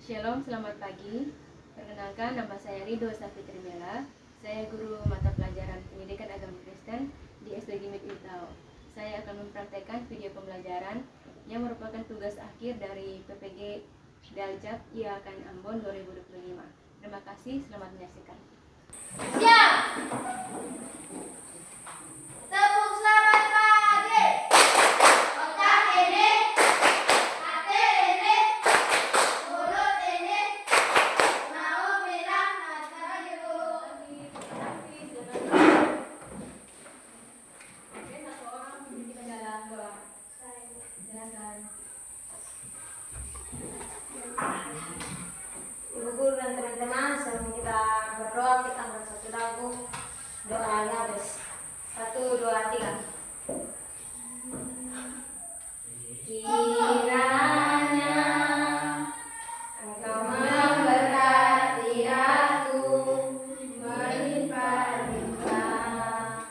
Shalom, selamat pagi. Perkenalkan, nama saya Ridho Safitri Mela. Saya guru mata pelajaran Pendidikan Agama Kristen di SD Gimik Utau. Saya akan mempraktekkan video pembelajaran yang merupakan tugas akhir dari PPG Daljab IAKN Ambon 2025. Terima kasih, selamat menyaksikan. Siap! Tepuk selamat pagi. Otak ini, hati ini, mulut ini, mau bilang kata ibu. Oke, satu orang kita jalan doa. Silakan. Ibu guru dan teman-teman, sebelum kita berdoa, kita angkat satu lagu doa Yabes. 1, 2, 3. Kiranya Engkau memberkati aku melimpah-limpah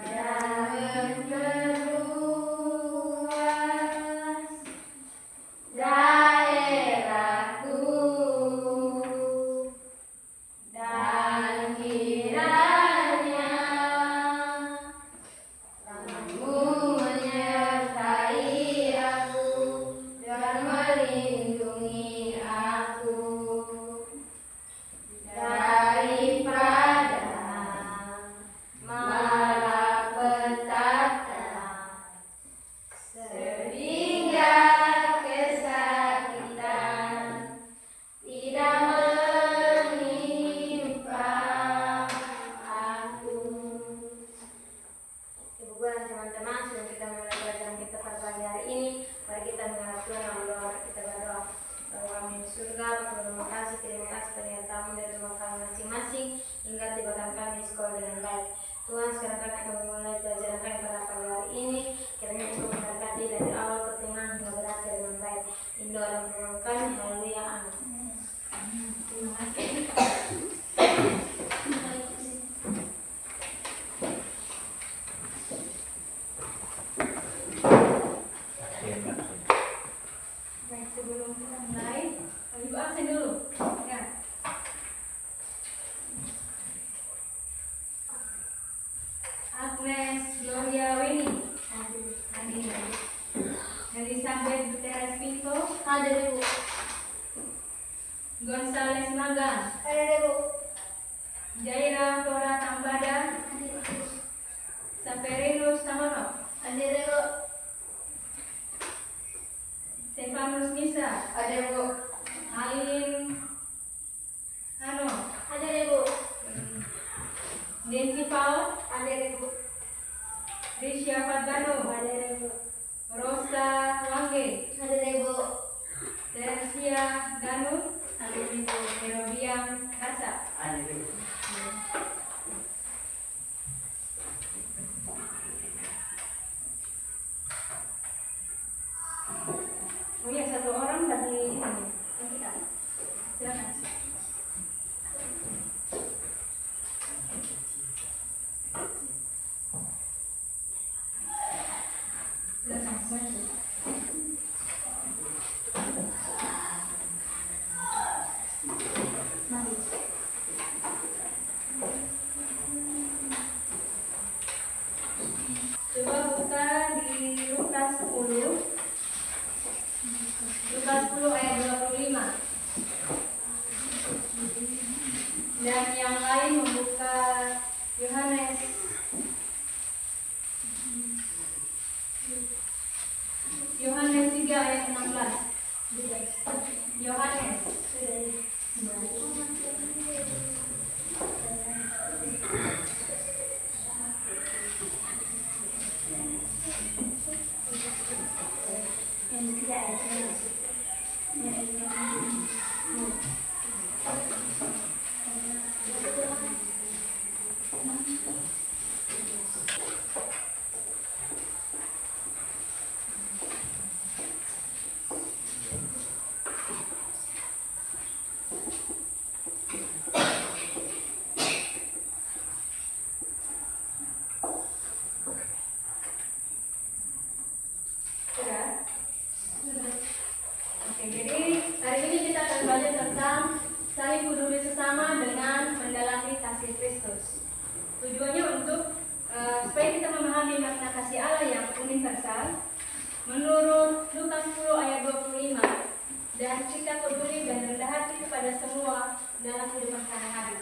dan memperluas daerahku, dan kiranya tanganmu menyertai aku dan melindungi aku daripada malapetaka sehingga kesakitan tidak menimpa aku. Ibu guru dan teman-teman, sebelum kita mulai pelajaran kita pada pagi hari ini, mari kita menghadap Tuhan dalam doa. Kita berdoa. Bapa kami di surga, terima kasih penyertaan dari rumah kami masing-masing hingga tibakan kami di sekolah dengan baik. Tuhan, sekarang kami akan memulai pelajaran kami pada pagi hari ini. Kiranya Engkau memberkati dari awal pertengahan hingga berakhir dengan baik. Indah dan firman kami, haleluya, amin. Terima kasih. Baik, sebelum kita mulai, Ibu absen dulu. Ya. Agnes Gloria Weni. Hadir. Elizabeth Teres Pinto. Hadir Ibu. Gonzales Magang. Hadir Ibu. Jaira Flora Tambada. Saperinus Tamono. Hadir Ibu. Stefanus Nisa. Hadir Ibu. Alin Hano. Hadir Ibu. Densi Paul. Hadir Ibu. Risha Fatbano. Hadir Ibu. Rosa Wange. Hadir Ibu. Tersia Ganu. Hadir Ibu. Herodian Rasa. Hadir Ibu. Oh ya, satu orang dari ini. Kita. Silakan. Silakan, bantu. Mari. Coba buka di Lukas 10. Lukas 10 ayat 25. Dan yang lain membuka Yohanes Yohanes 3 ayat 16. Yohanes. dan sikap peduli dan rendah hati kepada semua dalam kehidupan sehari-hari.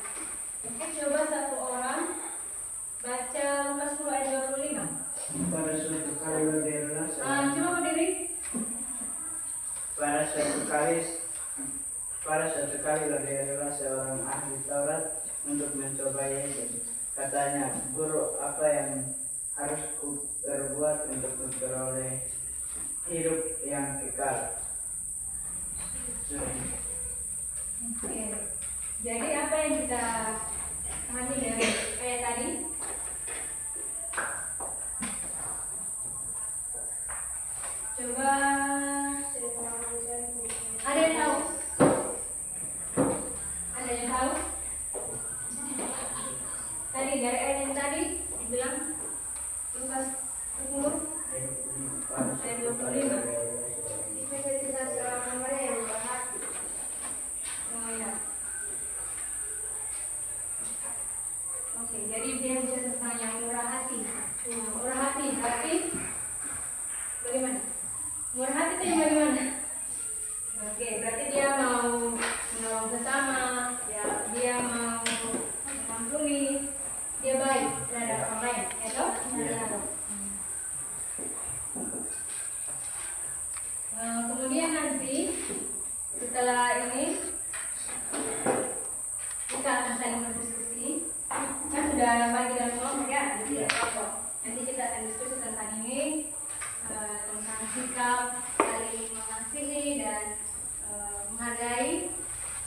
Oke, coba satu orang baca Lukas 10 ayat 25. Pada suatu kali berdirilah Coba berdiri. pada suatu kali berdirilah seorang ahli Taurat untuk mencoba Yesus. Katanya, "Guru, apa yang harus ku perbuat untuk memperoleh hidup yang kekal?" Oke. Jadi apa yang kita pahami dari ayat tadi? Coba ada yang tahu? Ada yang tahu? Tadi dari ayat yang tadi dibilang Lukas 10 ayat 25. Kita seorang hamba yang murah hati. Oh ya. Oke, jadi dia bicara tentang yang murah hati. Murah hati berarti bagaimana? Murah hati itu yang bagaimana? Oke, berarti dia mau menolong sesama, dia mau mengampuni, dia baik terhadap orang lain, ya toh? Kemudian nanti setelah ini kita akan saling berdiskusi. Kan sudah bagi dalam kelompok ya, jadi tidak apa-apa. Nanti kita akan diskusi tentang ini, tentang sikap saling mengasihi dan menghargai.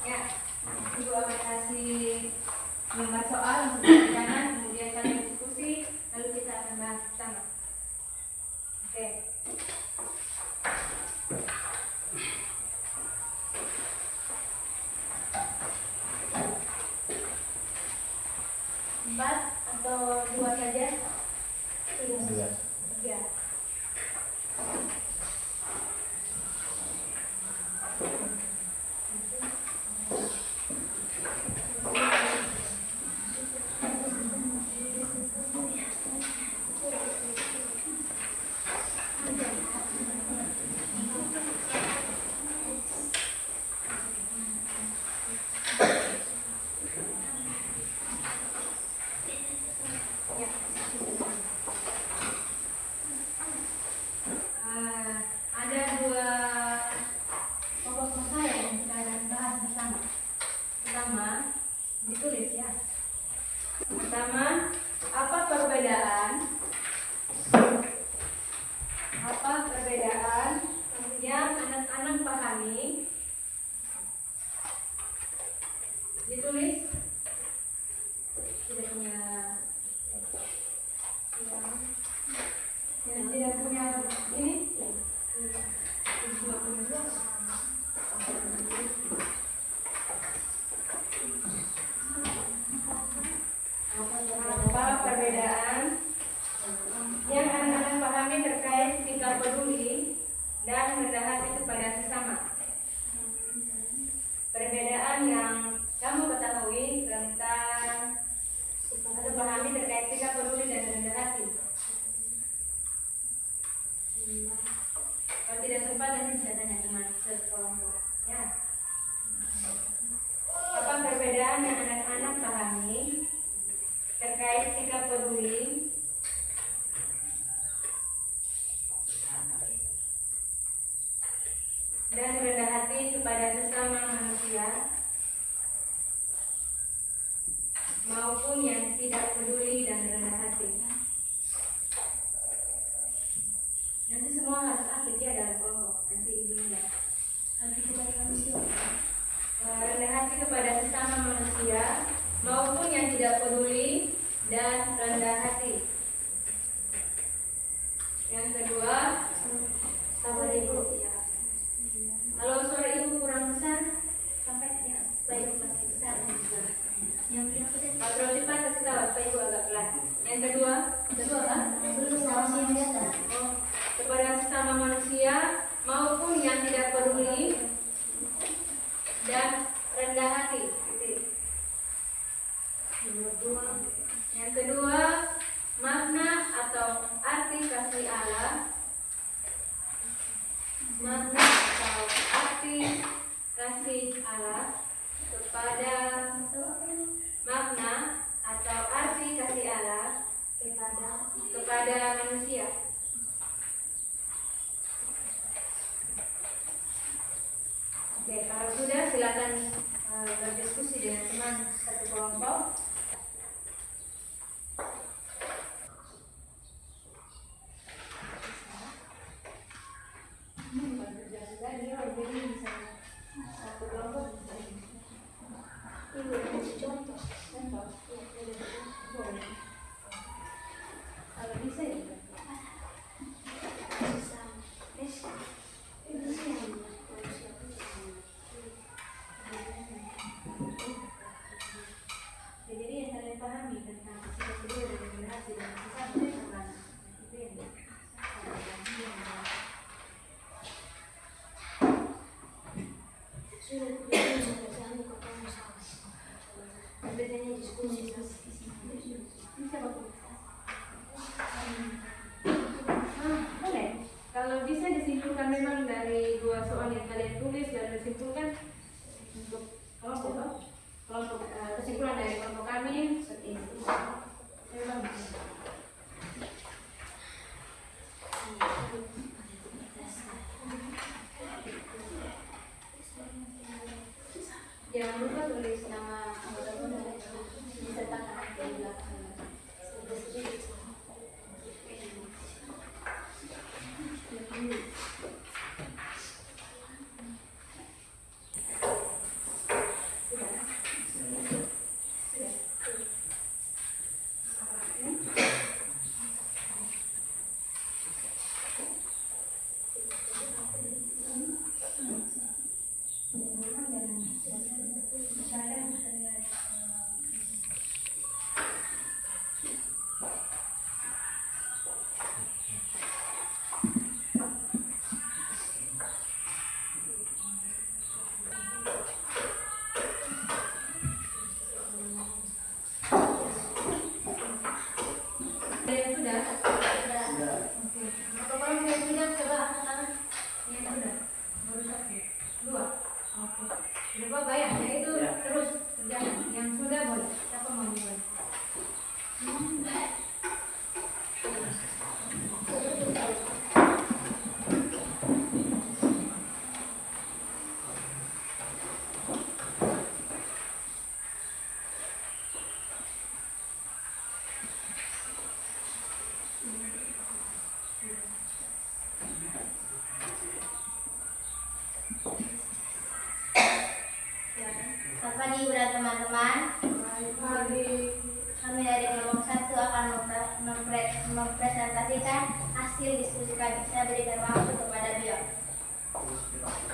Ya, ibu akan kasih gambar soal untuk dikerjakan, kemudian kalian diskusi, lalu kita akan bahas bersama. Oke. Empat atau dua saja? Dua. Ya. Ada dua pokok masalah yang kita akan bahas bersama. Pertama, ditulis ya. Pertama, apa perbedaan yang anak-anak pahami? Ditulis. Tidak punya yang tidak punya ini. Apa perbedaan yang anak-anak pahami terkait sikap peduli dan rendah hati kepada sesama? Perbedaan yang kamu ketahui tentang atau pahami terkait sikap peduli dan rendah hati. Kalau tidak sempat nanti bisa tanya teman sekelompok. Ya. Apa perbedaan yang anak-anak pahami terkait sikap peduli dan rendah hati kepada sesama manusia maupun yang tidak peduli dan rendah hati? Nanti semua harus aktif ya dalam kelompok. Nanti ini hati kepada manusia, rendah hati kepada sesama manusia maupun yang tidak peduli dan rendah hati. Yang kedua, sabar ibu. Ya. Kalau suara ibu kurang besar, sampai ya, baik masih besar. Yang kalau terlalu cepat kasih tahu supaya ibu agak pelan. Yang kedua kan? Oh, kepada sesama manusia maupun yang tidak peduli dan rendah hati. Yang kedua, makna atau arti kasih Allah. Makna atau arti Oke, kalau sudah silakan berdiskusi dengan teman satu kelompok. Satu kelompok bisa ini. Ibu kasih contoh. Contoh, boleh. Kalau bisa ya. Jadi yang kalian pahami tentang sifat kedua dan generasi dan sifat bagaimana itu yang Sudah diskusi sama ketemu sama. Bedanya diskusi bisa boleh. Kalau bisa disimpulkan memang dari dua soal yang kalian tulis dan disimpulkan untuk kelompok kesimpulan dari kelompok kami seperti ini. Memang bisa. Jangan lupa tulis nama anggota kelompok disertakan angka di belakang. Yang sudah? Sudah. Oke. Apa yang sudah? Coba angkat tangan. Yang sudah? Baru satu. Dua. Oke. Tidak apa-apa ya. Itu Ya. terus kerjakan. Yang sudah boleh. Siapa mau mulai? Selamat pagi Ibu dan teman-teman. Kami dari kelompok 1 akan mempresentasikan hasil diskusi kami. Saya berikan waktu kepada beliau.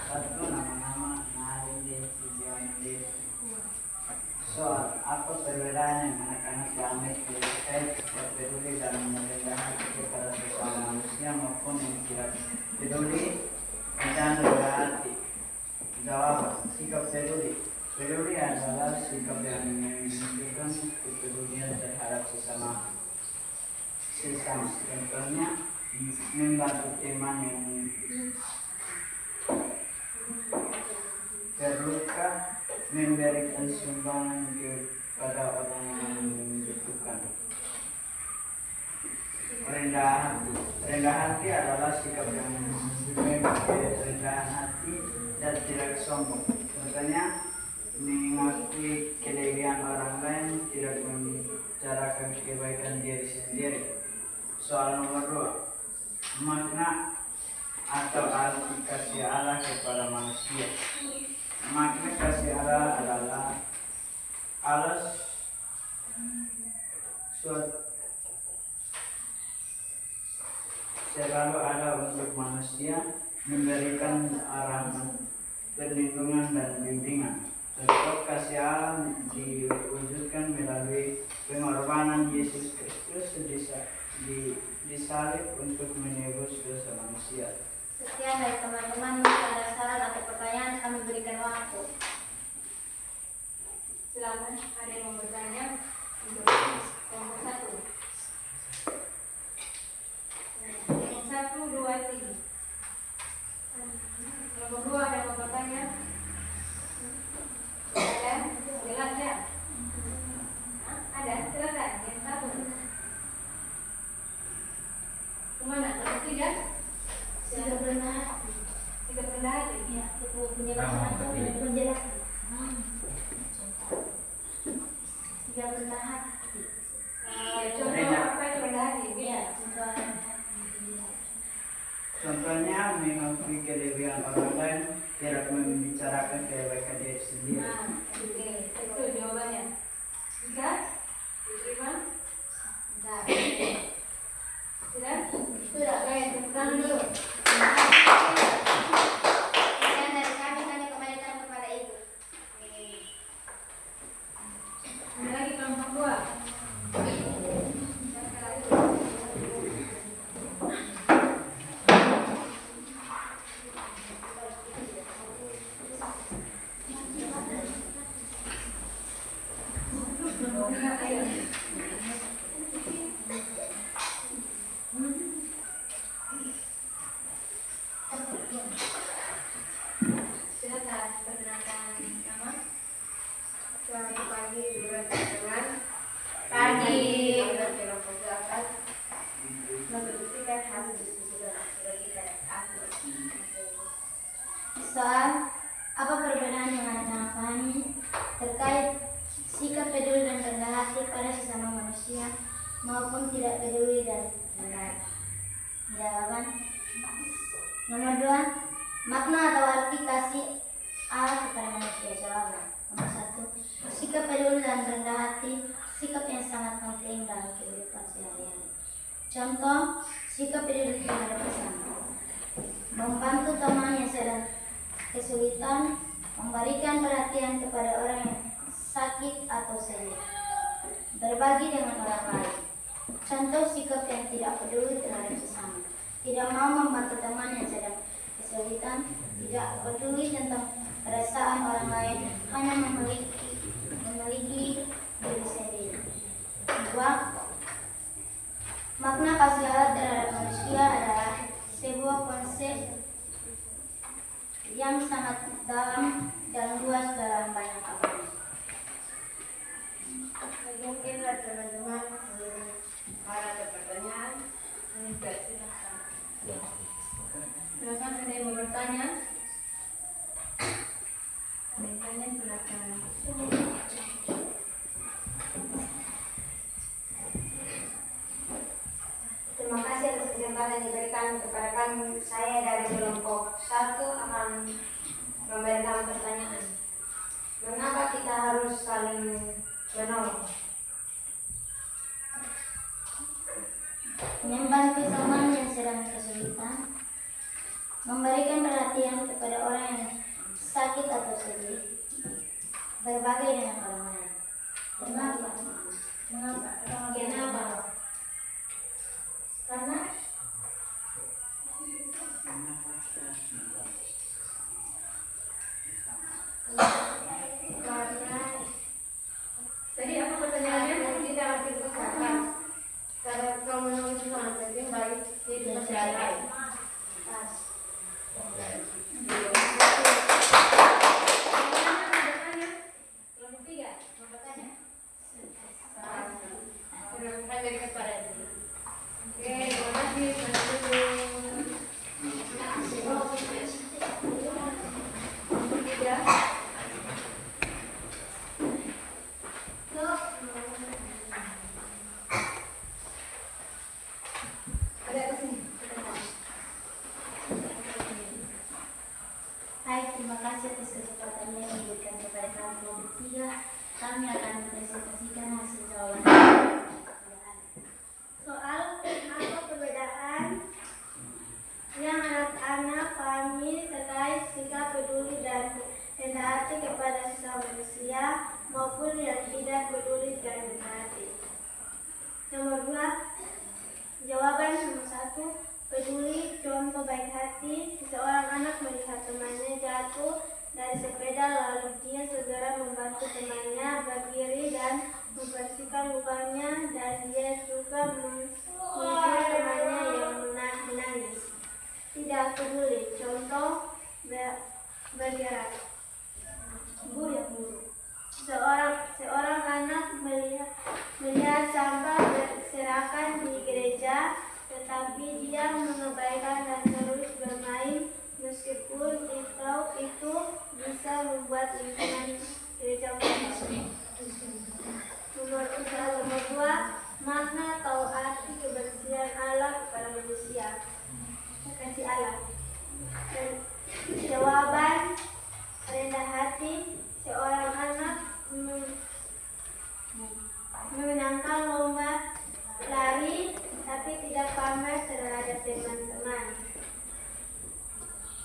Satu nama-nama Narin Desi. Soal apa perbedaannya anak-anak Islamet terkait peduli dan merendah hati kepada sesama manusia maupun yang tidak peduli dan rendah hati? Jawab, sikap peduli. Peduli adalah sikap yang menunjukkan kepedulian terhadap sesama. Contohnya membantu teman yang terluka, memberikan sumbangan kepada orang yang membutuhkan. Rendah hati adalah sikap yang menunjukkan kerendahan hati dan tidak sombong. Contohnya mengakui kelebihan orang lain, tidak membicarakan kebaikan diri sendiri. Soal nomor 2, makna atau arti kasih Allah kepada manusia. Makna kasih Allah adalah Allah selalu ada untuk manusia, memberikan arahan, perlindungan dan bimbingan. Contoh kasih Allah diwujudkan melalui pengorbanan Yesus Kristus disalib untuk menebus dosa manusia. Sekian dari teman-teman. Jika ada saran atau pertanyaan, kami berikan waktu. Silakan. Ada yang mau bertanya untuk kelompok 1? Kelompok 1, 2, 3. Kelompok 2 ada yang mau bertanya? Ada? Jelas ya? Ada? Silakan. Yang 1. Kemana? Kelompok 3? Sudah benar. Tidak rendah hati? Ya, itu penjelasan atau menjelaskan. Tidak rendah hati. Contoh apa itu rendah hati? Ya, contoh rendah hati. Contohnya mengakui kelebihan orang lain, tidak membicarakan kebaikan diri sendiri. Oke, itu jawabannya. Bisa? Diterima? Bentar. Sudah? Sudah. Oke, tepuk tangan dulu. Sekian dari kami kembalikan kepada Ibu. Ada lagi kelompok 2. Silakan perkenalkan nama. Selamat pagi, teman-teman. Pagi. Kelompok ke atas. Membuktikan hasil diskusi kita akhir. Soal apa perbedaan yang Anda pahami terkait sikap peduli dan rendah hati pada sesama manusia maupun tidak peduli dan rendah hati? Jawaban nomor 2, makna atau arti kasih Allah kepada manusia. Jawaban nomor 1, sikap peduli dan rendah hati sikap yang sangat penting dalam kehidupan sehari-hari. Contoh sikap peduli terhadap sesama: membantu teman yang sedang kesulitan, memberikan perhatian kepada orang yang sakit atau sedih, berbagi dengan orang lain. Contoh sikap yang tidak peduli terhadap sesama: tidak mau membantu teman yang sedang kesulitan, tidak peduli tentang perasaan orang lain, hanya memiliki diri sendiri. 2, makna kasih Allah terhadap manusia adalah sebuah konsep yang sangat dalam dan luas dalam banyak agama. Mungkin teman-teman ada pertanyaan. Silakan. Silakan, ada yang mau bertanya? Ada yang tanya, silakan. Terima kasih atas kesempatan yang diberikan kepada kami. Saya dari kelompok 1 akan memberikan pertanyaan. Mengapa kita harus saling menolong? Membantu teman yang sedang kesulitan, memberikan perhatian kepada orang yang sakit atau sedih, berbagi dengan orang lain. Kenapa? Kenapa? Karena Tadi apa pertanyaannya? Kita akan berkata karena kau menolong semua penting baik hidup masyarakat. Baik, terima kasih atas kesempatannya yang diberikan kepada kami bertiga. Kami akan mempresentasikan hasil jawaban. Soal apa perbedaan yang anak-anak pahami terkait sikap peduli dan rendah hati kepada sesama manusia maupun yang tidak peduli dan rendah hati. Nomor 2, jawaban nomor 1, peduli. Contoh baik hati: seorang anak melihat temannya jatuh dari sepeda lalu dia segera membantu temannya berdiri dan membersihkan lukanya, dan dia juga menghibur temannya yang menangis. Tidak peduli. Contoh bergerak. Buru. Seorang anak melihat sampah berserakan di gereja, tetapi dia mengabaikan dan terus bermain, meskipun itu bisa membuat lingkungan gereja baik. Nomor 2, makna atau arti kebersihan Allah kepada manusia. Kasih Allah. Dan jawaban rendah hati, seorang anak memenangkan lomba lari tapi tidak pamer terhadap teman-teman.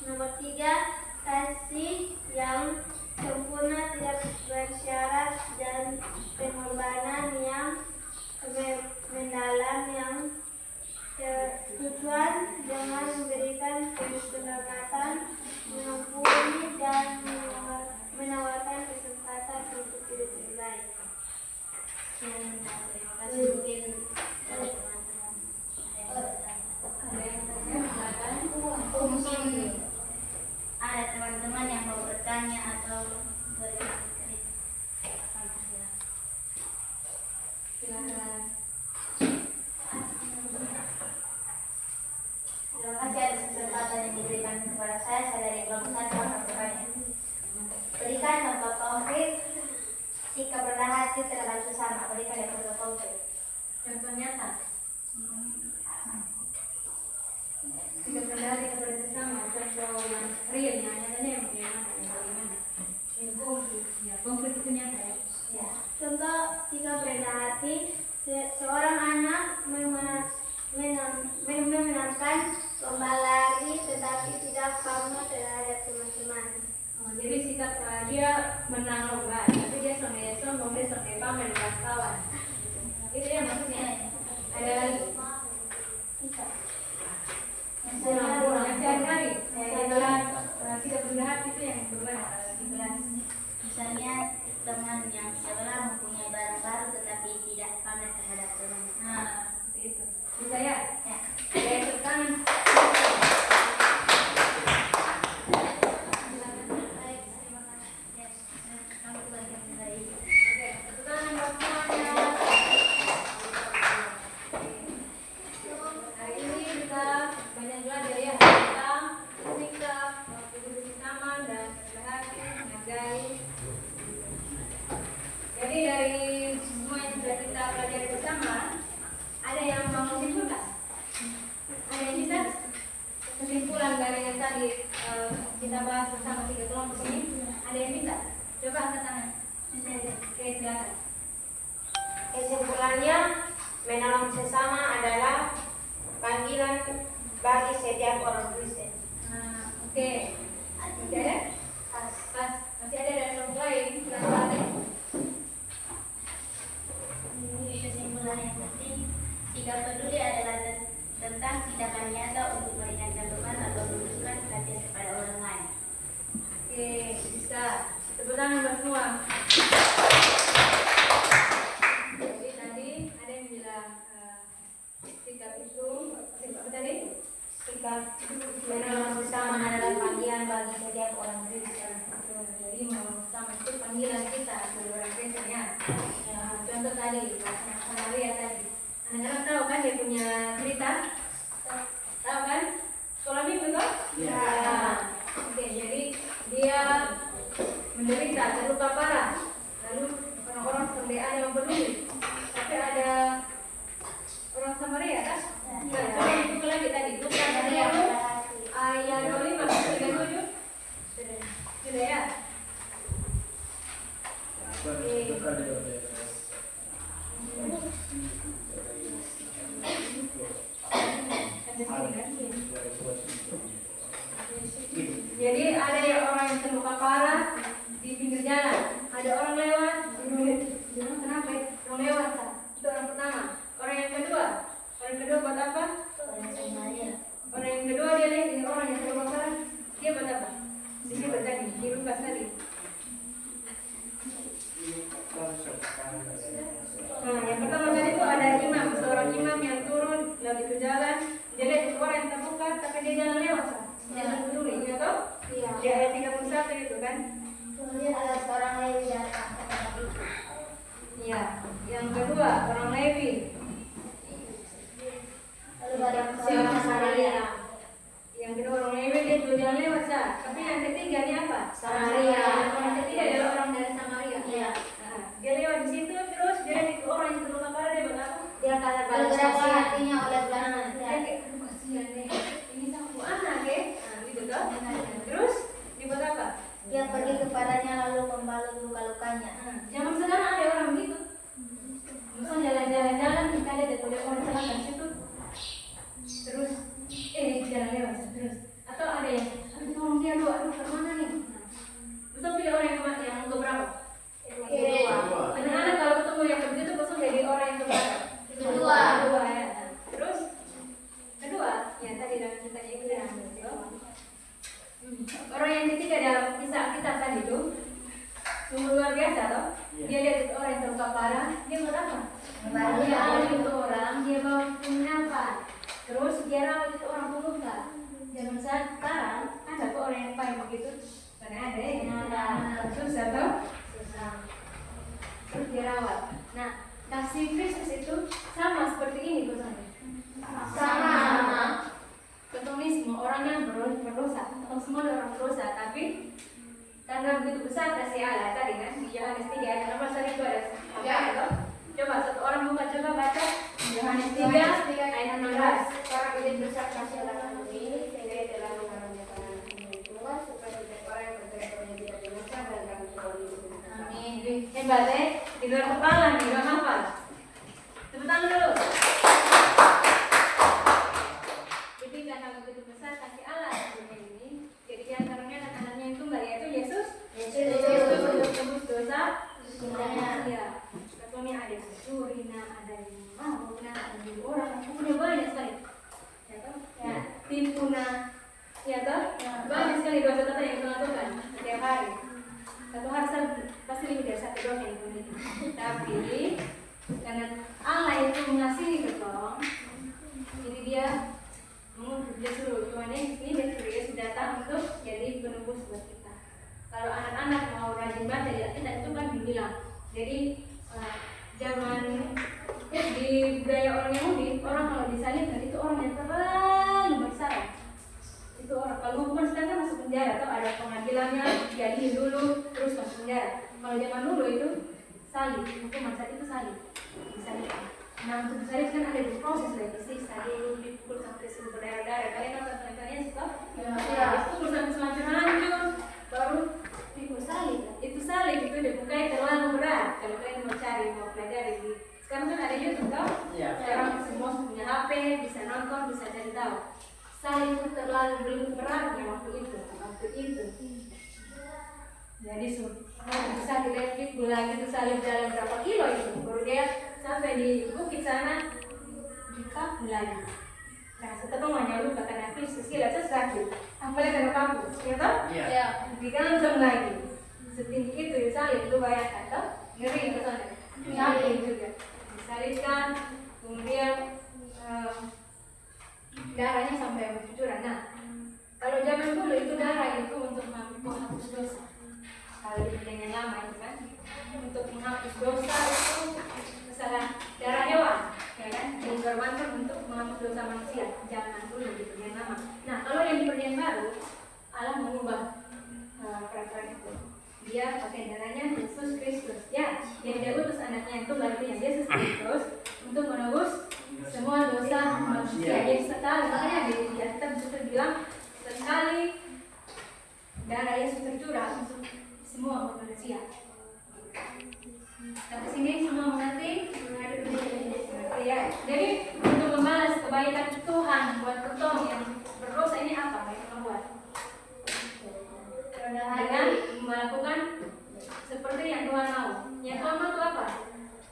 Nomor 3, kasih yang sempurna, tidak bersyarat, dan pengorbanan yang mendalam yang tujuan dengan memberikan keselamatan, mengampuni, dan menawarkan kesempatan untuk hidup yang baik. Terima kasih. Mungkin teman-teman mungkin ada teman-teman yang mau bertanya atau berkritik. Silakan. Terima kasih atas kesempatan yang diberikan kepada saya. Saya dari kelompok 1 akan bertanya. Berikan contoh konkret sikap rendah hati terhadap sesama. Berikan yang contoh konkret. Contoh nyata. Sikap rendah hati kepada sesama. Contoh yang real, yang nyatanya yang bagaimana? Yang konkret. Ya, konkret itu nyata ya. Ya. Contoh sikap rendah hati, seorang anak memenangkan lomba lari tetapi tidak pamer terhadap teman-teman. Jadi sikap dia menang lomba, tapi dia sombong, dia pamer dengan kawan. Itu ya maksudnya. Ada lagi. Yang sehari-hari. Sikap rendah hati itu yang bagaimana? Di kelas. Misalnya teman yang sebelah mempunyai barang baru tetapi tidak pamer terhadap teman. Nah, seperti itu. Bisa ya? Ya. Saya tekan. Baik, terima kasih. Ya, kamu bagian dari Oke, tepuk tangan buat semuanya. Hari ini kita banyak belajar ya tentang sikap, peduli sesama, dan rendah hati, menghargai. Jadi dari semua yang sudah kita pelajari bersama, ada yang mau menyimpulkan? Ada yang bisa? Kesimpulan dari yang tadi kita bahas bersama 3 kelompok ini, ada yang bisa? Coba angkat tangan. Oke, silakan. Kesimpulannya, menolong sesama adalah panggilan bagi setiap orang Kristen. Oke. Masih ada? Pas. Masih ada dari kelompok lain? Silakan. kesimpulan yang penting. Sikap peduli adalah tentang tindakan nyata untuk meringankan beban atau menunjukkan perhatian kepada orang lain. Oke, bisa. Tepuk tangan buat semua. Jadi tadi ada yang bilang sikap itu, apa tadi? Sikap Menolong sesama adalah panggilan bagi setiap orang Kristen. Jadi menolong sesama itu panggilan kita sebagai orang Kristen ya. Contoh tadi, Samaria tadi. Anak-anak tahu kan dia punya cerita? Tahu kan? Sekolah minggu toh? Ya. Oke, jadi dia menderita terluka parah. Lalu orang-orang sampai ada yang peduli. Tapi ada orang Samaria kan? Nah, coba buka lagi tadi. Luka dari ayat 25 sampai 37. Sudah ya? Jadi ada yang orang yang terluka parah di pinggir jalan, ada orang lewat, kenapa? Orang lewat, itu orang pertama. Orang yang kedua buat apa? Orang yang kedua dia lihat ini orang yang terluka parah, dia buat apa? Di Lukas tadi. melukainya lalu membalut luka-lukanya. Zaman sekarang ada orang begitu. Misal jalan-jalan kita lihat ada orang celaka di situ. Terus jalan lewat terus. Atau ada yang tolong dia doa, aduh kemana nih? Betul pilih orang yang keberapa? Kedua. Anak-anak kalau ketemu yang begitu pasti jadi orang yang keberapa? Kedua. Ya. Terus kedua, ya tadi dalam ceritanya itu yang orang yang ketiga dalam kisah kita tadi itu sungguh luar biasa loh. Dia lihat itu orang yang terluka parah, dia buat apa? Dia ambil itu orang, dia bawa penginapan. Terus dia rawat itu orang peluka. Zaman sekarang ada kok orang yang paling begitu? Karena ada ya. Susah toh? Susah. Terus dia rawat. Nah, kasih Kristus itu sama seperti ini pesannya. Sama. Tentu ini semua orang yang berdosa, atau semua orang berdosa, tapi karena begitu besar kasih Allah tadi kan di Yohanes 3 ayat 16 itu ada apa? Coba satu orang buka coba baca Yohanes 3 ayat 16. Orang begitu besar kasih Allah kami sehingga ia telah mengaruniakan Tuhan supaya setiap orang yang percaya tidak binasa dan kami selalu hidup. Amin. Hebat di luar kepala nih, udah hafal. Tepuk tangan dulu. Jadi karena begitu besar kasih Allah dunia ini, jadi di antaranya anak-anaknya yang tunggal yaitu Yesus untuk tebus dosa semuanya. Ya, contohnya ada yang mencuri, ada yang mabuk, ada yang bunuh orang, punya banyak sekali. Ya toh? Ya, tipu ya toh? Banyak sekali dosa-dosa yang kita lakukan setiap hari. Satu hari pasti lebih dari satu dosa yang kita. Tapi karena Allah itu mengasihi kita, jadi dia dia suruh Tuhan ini dia suruh Yesus datang untuk jadi penebus buat kita. Kalau anak-anak mau rajin baca di Alkitab itu kan dibilang. Jadi zaman di budaya orang Yahudi, orang kalau disalibkan itu orang yang terlalu bersalah. Itu orang kalau hukuman sedangkan masuk penjara atau ada pengadilannya, jadi dulu terus masuk penjara. Kalau zaman dulu itu salib, hukuman saat itu salib, disalibkan. Nah untuk disalib kan ada proses dari disiksa dulu, dipukul sampai seluruh berdarah-darah. Kalian nonton penontonnya suka? Ya. Dipukul sampai semacam hancur, baru dipukul salib. Itu salib itu dibukai terlalu berat. Kalau kalian mau cari, mau pelajari di sekarang kan ada YouTube tau? Iya. Sekarang semua punya HP, bisa nonton, bisa cari tahu. Salib itu terlalu beratnya waktu itu. Jadi bisa dilihat dipukul lagi itu salib jalan berapa kilo itu, baru dia sampai di bukit sana dipakul lagi. Nah setelah hanya luka karena Kristus gila sakit, apalagi karena paku, ya toh? Iya. Digantung lagi. Setinggi itu disalib, lu bayangkan toh? Ngeri ke sana. Sakit juga. Disalibkan, kemudian darahnya sampai bercucuran. Nah, kalau zaman dulu itu darah itu untuk menghapus dosa. Kalau di perjanjian lama itu kan, untuk menghapus dosa itu kesalahan darah hewan, ya kan? Dikorbankan untuk menghapus dosa manusia. Jangan dulu di perjanjian lama. Nah, kalau yang di perjanjian baru, Allah mengubah peraturan itu. Dia pakai darahnya Yesus Kristus. Ya, yang dia utus anaknya yang tunggal itu yang Yesus Kristus untuk menebus semua dosa manusia. Jadi sekali, makanya di Alkitab disitu bilang sekali darah Yesus tercurah untuk semua manusia. Sampai sini semua mengerti? Mengerti ya. Jadi untuk membalas kebaikan Tuhan buat ketong yang berdosa ini apa yang kita buat? Dengan melakukan seperti yang Tuhan mau. Yang Tuhan mau itu apa?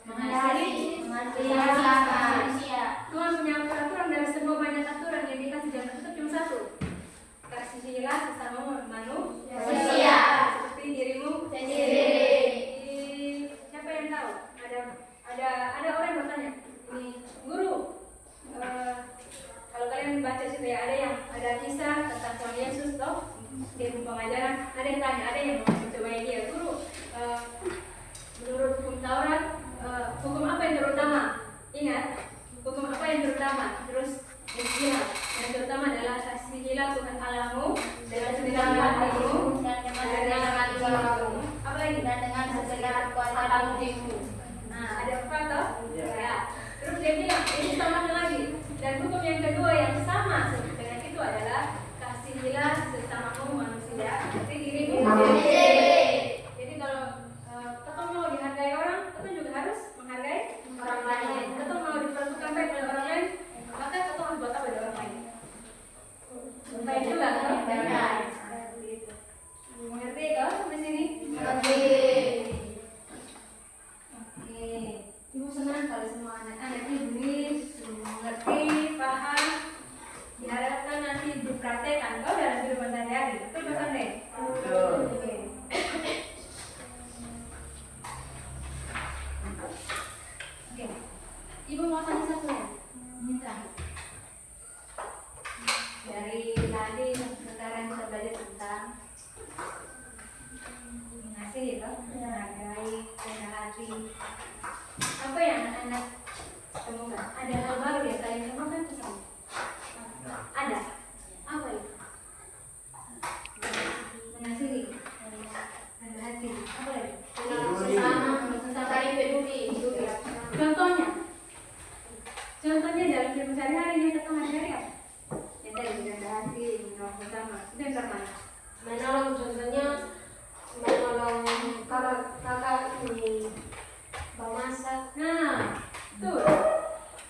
Mengasihi manusia. Tuhan punya peraturan dari semua banyak aturan yang dikasih dalam itu cuma satu. Kasihilah sesama manusia seperti dirimu sendiri. Siapa yang tahu? Ada orang yang bertanya, ini guru. Kalau kalian baca situ ya ada kisah tentang Tuhan Yesus toh. Dia pengajaran, ada yang tanya, ada yang mau mencoba dia guru. Menurut hukum Taurat, hukum apa yang terutama? Ingat, hukum apa yang terutama? Terus yang terutama adalah kasihilah Tuhan Allahmu dengan segenap hatimu dan dengan jiwamu. Apa lagi? Dan dengan segenap kuasa hatimu. Nah, ada apa toh? Ya. Terus dia bilang, ini sama lagi. Dan hukum yang kedua yang sama dengan itu adalah kasihilah sesamamu manusia seperti dirimu sendiri. kasih loh, menghargai, rendah hati. Apa yang anak-anak temukan? Ada hal baru ya kalian temukan ke sana? Ada? Apa itu? Mengasihi, rendah hati. Apa lagi? Sesama saling peduli. Contohnya? Contohnya dalam kehidupan sehari-hari yang ketemu hari-hari apa? Yang tadi rendah hati, menolong bersama. Itu yang pertama. Menolong, contohnya menolong kakak memasak. Nah, tuh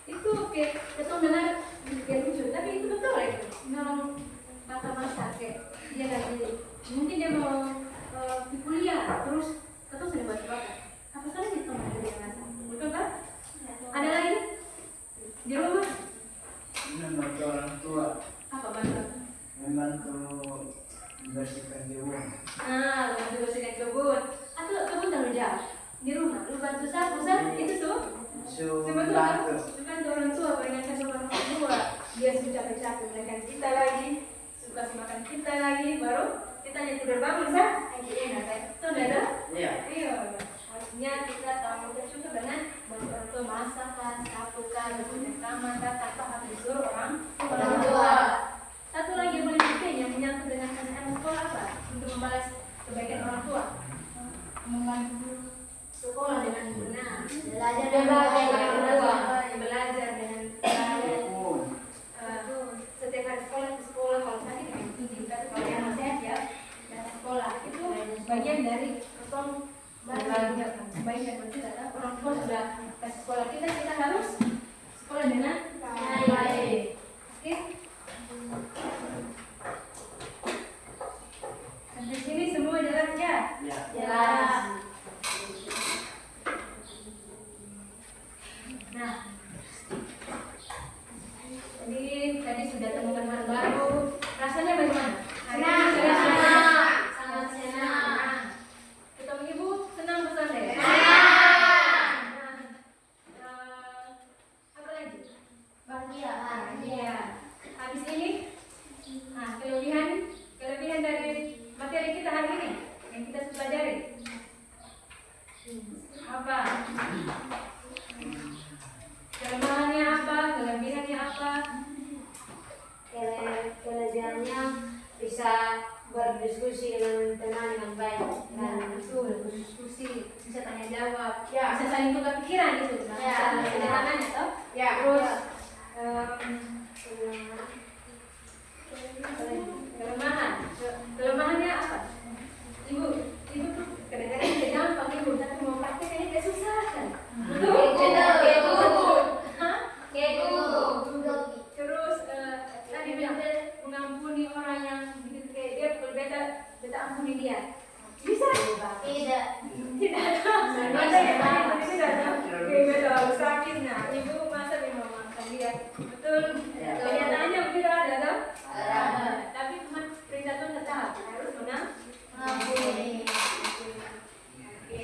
itu kayak ketemu dengar kayak lucu, tapi itu betul ya itu. Menolong kakak masak kayak dia lagi mungkin dia mau di kuliah terus ketemu sudah buat bapak. Apa salah sih teman dia masak? Betul kan? Ada lagi di rumah? Membantu orang tua, Apa bantu? membantu membersihkan kebun. Nah, bantu bersihkan kebun. Atau kebun tanggung jawab di rumah. Lu bantu sapu itu tuh. Membantu. Membantu orang tua, peringatkan sama orang tua. Dia sudah capek-capek menekan kita lagi, suka makan kita lagi, baru kita hanya tidur bangun sah. Lagi enak kan? Itu udah ada? Iya. Iya. Artinya kita tahu bersyukur dengan bantu orang tua masak kan, sapu kan, bersihkan kamar kan, tanpa harus disuruh orang tua. Satu lagi yang paling penting yang menyangkut dengan anak sekolah apa? Untuk membalas kebaikan orang tua. Membantu sekolah dengan benar. Belajar Belajar dengan Kebun. setiap hari sekolah ke sekolah, kalau sakit dengan izin, tapi kalau yang masih sehat ya datang sekolah itu bagian dari orang baik dan betul. Orang tua sudah kasih sekolah kita harus sekolah dengan baik. Oke? Sampai sini semua jelas ya? Ya. Jelas. Nah, jadi tadi sudah temukan hal baru. Rasanya bagaimana? Senang. Sangat senang. Ketemu ibu senang pesan deh. Apa lagi? Bahagia. Iya. Habis ini, nah kelebihan dari materi kita hari ini yang kita sudah pelajari. Apa? Kelemahannya apa? Kelebihannya apa? Kelebihannya bisa berdiskusi dengan teman dengan baik Nah, betul, berdiskusi, bisa tanya jawab, bisa saling tukar pikiran gitu. Nah, sederhananya toh. Terus kelemahannya apa? Ibu tuh kadang-kadang dia gampang ibu, tapi mau prakteknya kayak susah kan? Hah? Terus tadi bilang mengampuni orang yang gitu kayak dia, kalau beta ampuni dia. Bisa? Tidak. Tidak ada. Ada yang lain tidak ada. Kayak beta harus sakit. Nah, ibu masa memang memaafkan dia. Betul. Kenyataannya begitu ada kan? Ada. Tapi cuma perintah Tuhan tetap harus Mengampuni. Oke.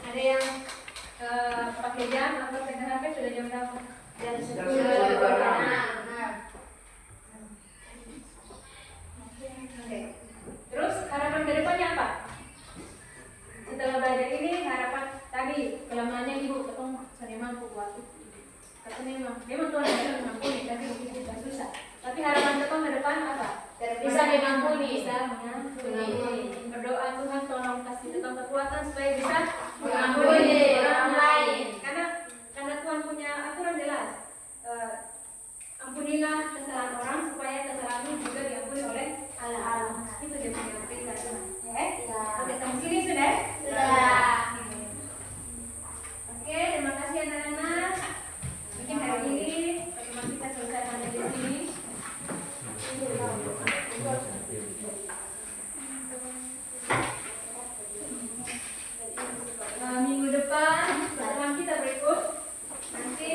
Ada yang pakai jam atau pegang HP sudah jam berapa? Jam 10. Oke. Terus harapan ke depannya apa? Setelah belajar ini harapan tadi kelemahannya ibu ketemu saya mampu buat itu. Katanya memang Tuhan ada mengampuni tapi mungkin kita susah. Tapi harapan Tuhan ke depan apa? Bisa mengampuni. Bisa mengampuni. Berdoa Tuhan tolong kasih Tuhan kekuatan supaya bisa Mengampuni orang lain. Karena Tuhan punya aturan jelas. Ampunilah kesalahan orang supaya kesalahanmu juga diampuni oleh Allah. Itu dia punya perintah Tuhan. Ya? Oke, sampai sini sudah? Sudah. Oke, terima kasih anak-anak. Mungkin hari ini pertemuan kita selesai sampai di sini. Minggu depan pertemuan kita berikut. Nanti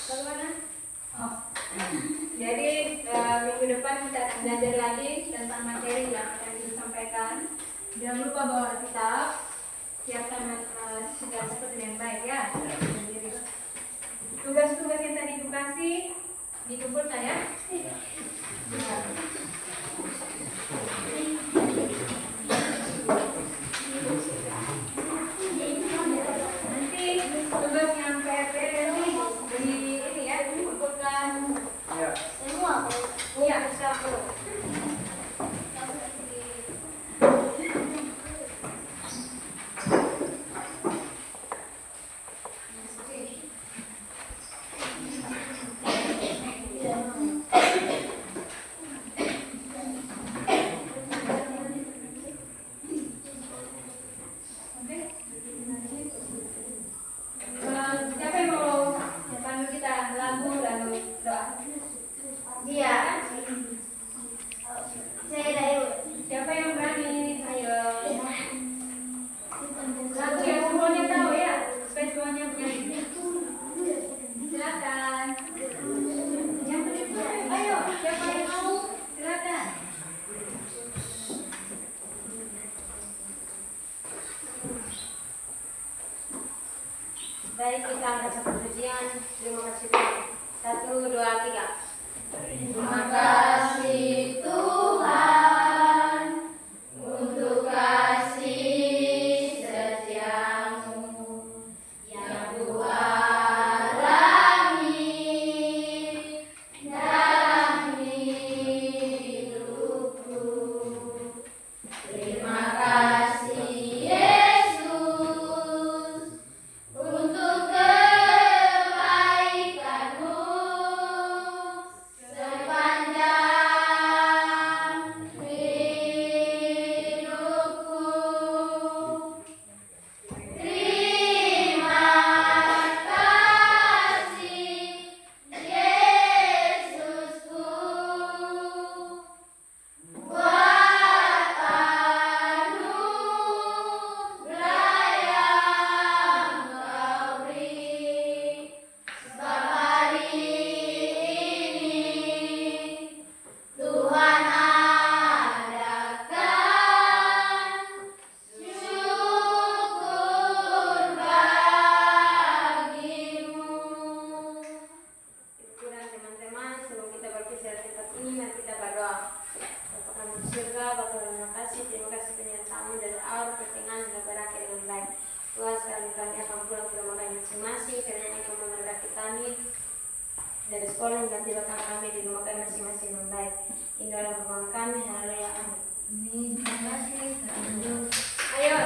bagaimana? Oh. Jadi minggu depan kita akan belajar lagi tentang materi yang akan disampaikan. Jangan lupa bawa kitab, siapkan segala sesuatu dengan baik ya. Tugas-tugas yang tadi dikasih dikumpulkan ya. 1, 2, 3. Terima kasih Tuhan untuk kasih setiamu yang Ku alami dalam hidupku. Terima kasih Yesus untuk kebaikan-Mu sepanjang hidupku. Terima kasih Yesusku buat anugerah yang Kau beri. Sebab hari ini Tuhan adakan syukur bagimu. Ibu dan teman-teman, sebelum kita berpisah dari tempat ini, mari kita berdoa. Bapa kami di surga, Bapa terima kasih penyertaan-Mu dari awal pertengahan hingga berakhir dengan baik. Tuhan, sekarang kami akan pulang ke rumah kami masing-masing, kiranya Engkau memberkati kami dari sekolah hingga tibakan kami di rumah kami masing-masing dengan baik. Ini adalah permohonan kami, haleluya, amin. Terima kasih. Ayo.